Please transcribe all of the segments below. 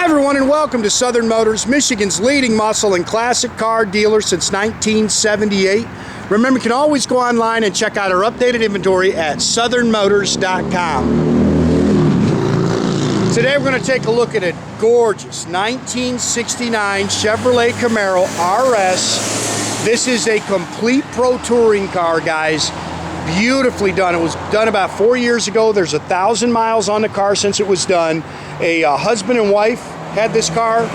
everyone, and welcome to Southern Motors, Michigan's leading muscle and classic car dealer since 1978. Remember, you can always go online and check out our updated inventory at southernmotors.com. Today we're going to take a look at a gorgeous 1969 Chevrolet Camaro RS. This is a complete pro touring car, guys. Beautifully done. It was done about 4 years ago. There's 1,000 miles on the car since it was done. A husband and wife had this car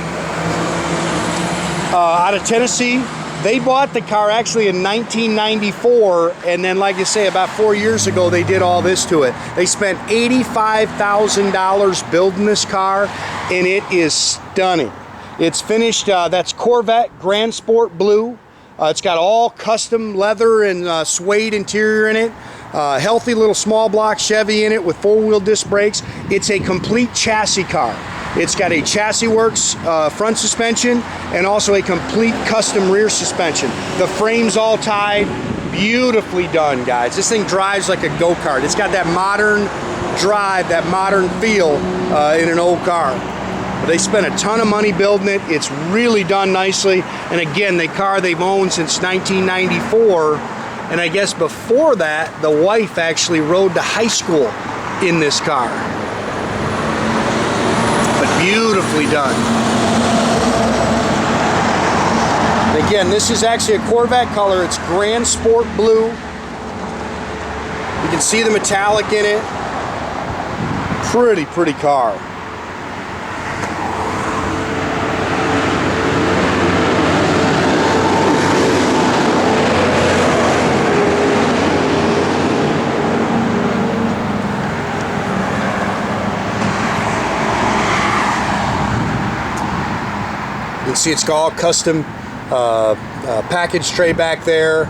out of Tennessee. They bought the car actually in 1994, and then, like you say, about 4 years ago they did all this to it. They spent $85,000 building this car, and it is stunning. It's finished, that's Corvette Grand Sport blue. It's got all custom leather and suede interior in it. Healthy little small block Chevy in it with four-wheel disc brakes. It's a complete chassis car. It's got a Chassis Works front suspension and also a complete custom rear suspension. The frame's all tied. Beautifully done, guys. This thing drives like a go-kart. It's got that modern drive, that modern feel in an old car. They spent a ton of money building it. It's really done nicely. And again, the car they've owned since 1994. And I guess before that, the wife actually rode to high school in this car. But beautifully done. And again, this is actually a Corvette color. It's Grand Sport blue. You can see the metallic in it. Pretty car. You can see it's got all custom package tray back there.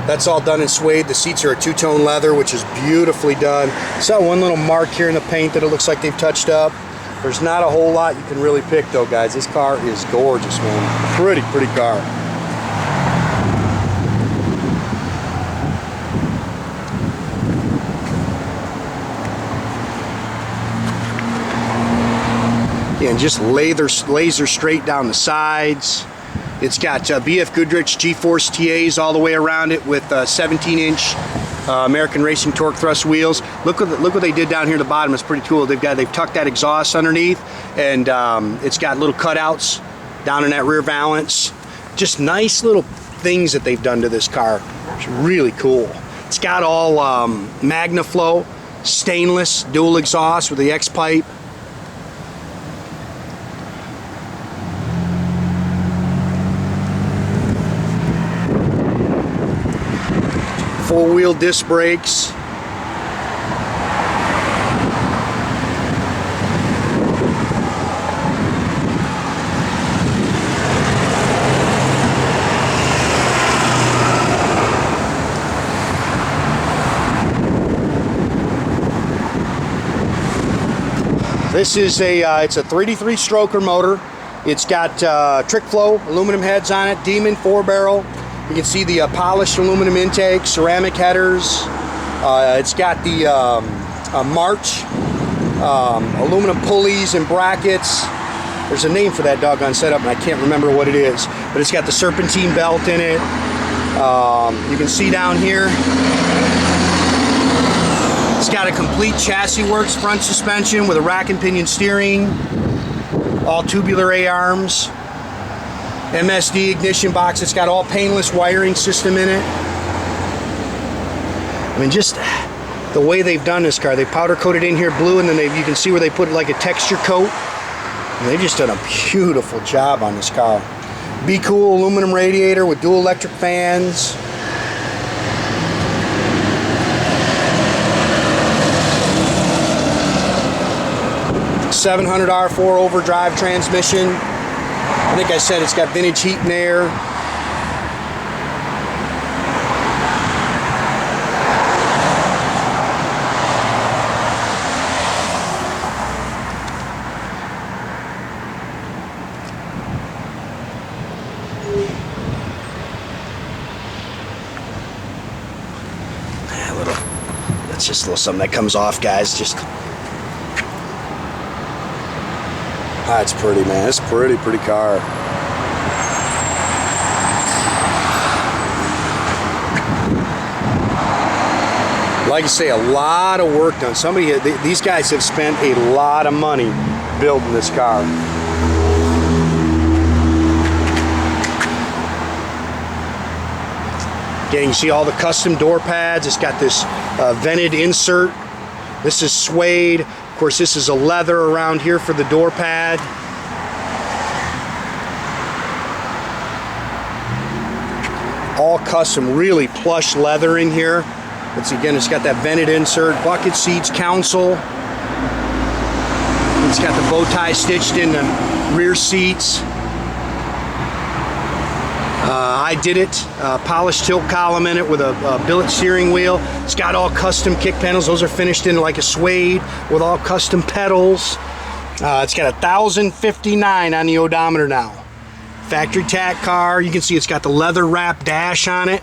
That's all done in suede. The seats are a two-tone leather, which is beautifully done. Saw one little mark here in the paint that it looks like they've touched up. There's not a whole lot you can really pick though, guys. This car is gorgeous, man. Pretty car. And just laser straight down the sides. It's got BF Goodrich G-Force TAs all the way around it with 17-inch American Racing Torque Thrust wheels. Look what they did down here at the bottom. It's pretty cool. They've tucked that exhaust underneath, and it's got little cutouts down in that rear valance. Just nice little things that they've done to this car. It's really cool. It's got all MagnaFlow stainless dual exhaust with the X-pipe. Four-wheel disc brakes. This is it's a 3D3 stroker motor. It's got trick flow aluminum heads on it, Demon 4-barrel. You can see the polished aluminum intake, ceramic headers. It's got the March aluminum pulleys and brackets. There's a name for that doggone setup, and I can't remember what it is. But it's got the serpentine belt in it. You can see down here, it's got a complete Chassis Works front suspension with a rack and pinion steering, all tubular A-arms. MSD ignition box. It's got all painless wiring system in it. I mean, just the way they've done this car. They powder coated in here blue, and then you can see where they put like a texture coat. And they've just done a beautiful job on this car. Be Cool aluminum radiator with dual electric fans. .700 R4 overdrive transmission. I think I said it's got vintage heat and air. That's just a little something that comes off, guys. Just That's pretty, man. It's a pretty car. Like I say, a lot of work done. These guys have spent a lot of money building this car. Again, you see all the custom door pads. It's got this vented insert. This is suede. Of course, this is a leather around here for the door pad. All custom, really plush leather in here. Again, it's got that vented insert, bucket seats, console. It's got the bow tie stitched in the rear seats. Ididt, polished tilt column in it with a billet steering wheel. It's got all custom kick panels. Those are finished in like a suede with all custom pedals. It's got 1,059 on the odometer now. Factory tack car. You can see it's got the leather wrap dash on it.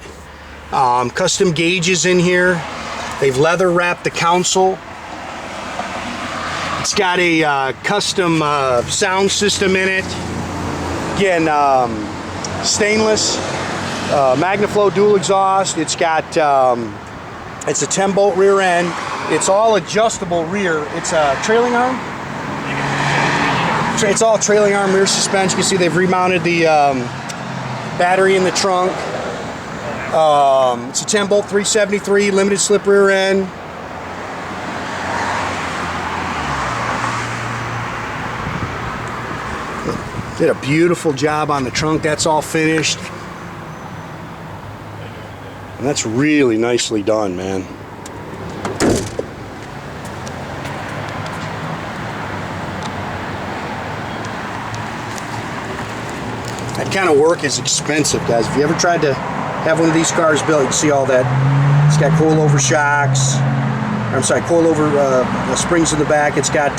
Custom gauges in here. They've leather wrapped the console. It's got a custom sound system in it. Again, stainless, Magnaflow dual exhaust. It's got it's a 10-bolt rear end. It's all adjustable rear. It's a trailing arm. It's all trailing arm rear suspension. You can see they've remounted the battery in the trunk. It's a 10-bolt 373 limited slip rear end. Did a beautiful job on the trunk. That's all finished. And that's really nicely done, man. That kind of work is expensive, guys. If you ever tried to have one of these cars built, you can see all that. It's got coilover shocks. I'm sorry, coilover springs in the back. It's got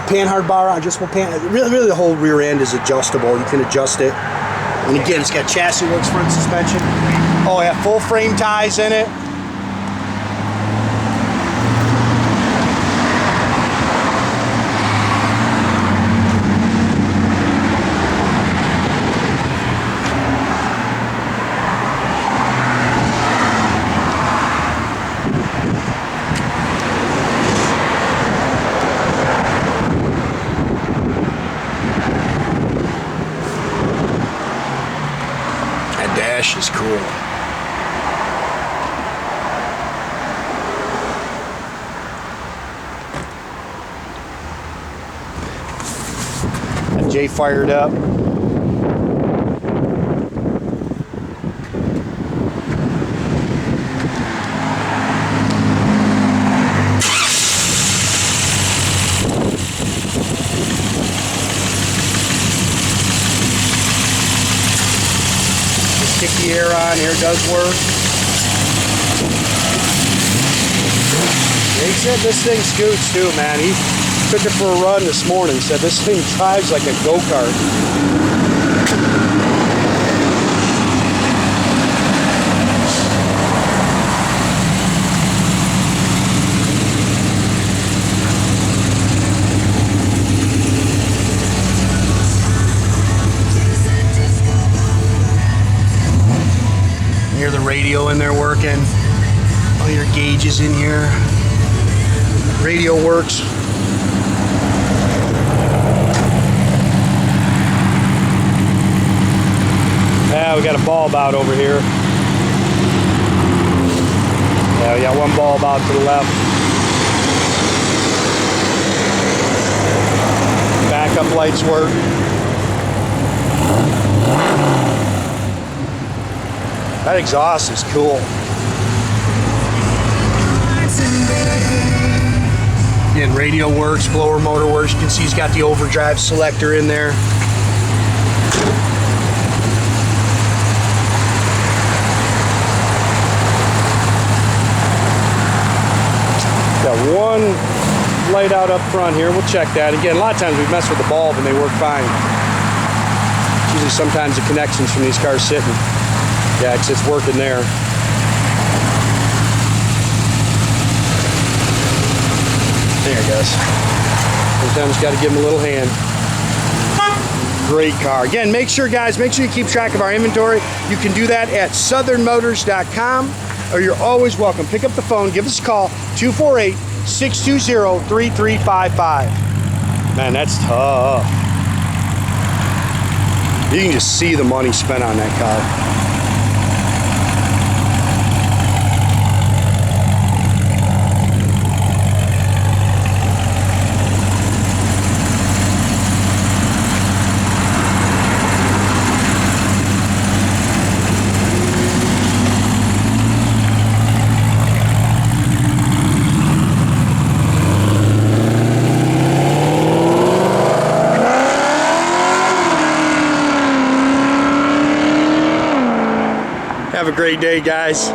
panhard bar, adjustable pan. Really, the whole rear end is adjustable. You can adjust it. And again, it's got chassis works front suspension. Oh yeah, full frame ties in it. Dash is cool. Got Jay fired up. Kick the air on, air does work. He said this thing scoots too, man. He took it for a run this morning. Said this thing drives like a go-kart. Hear the radio in there working. All your gauges in here. Radio works. Yeah, we got a bulb out over here. Yeah, we got one bulb out to the left. Backup lights work. That exhaust is cool. Again, radio works, blower motor works. You can see he's got the overdrive selector in there. Got one light out up front here. We'll check that. Again, a lot of times we mess with the bulb and they work fine. Usually sometimes the connections from these cars sitting. Yeah, it's working there. There it goes. Sometimes got to give them a little hand. Great car. Again, make sure you keep track of our inventory. You can do that at southernmotors.com, or you're always welcome. Pick up the phone, give us a call, 248-620-3355. Man, that's tough. You can just see the money spent on that car. Have a great day, guys.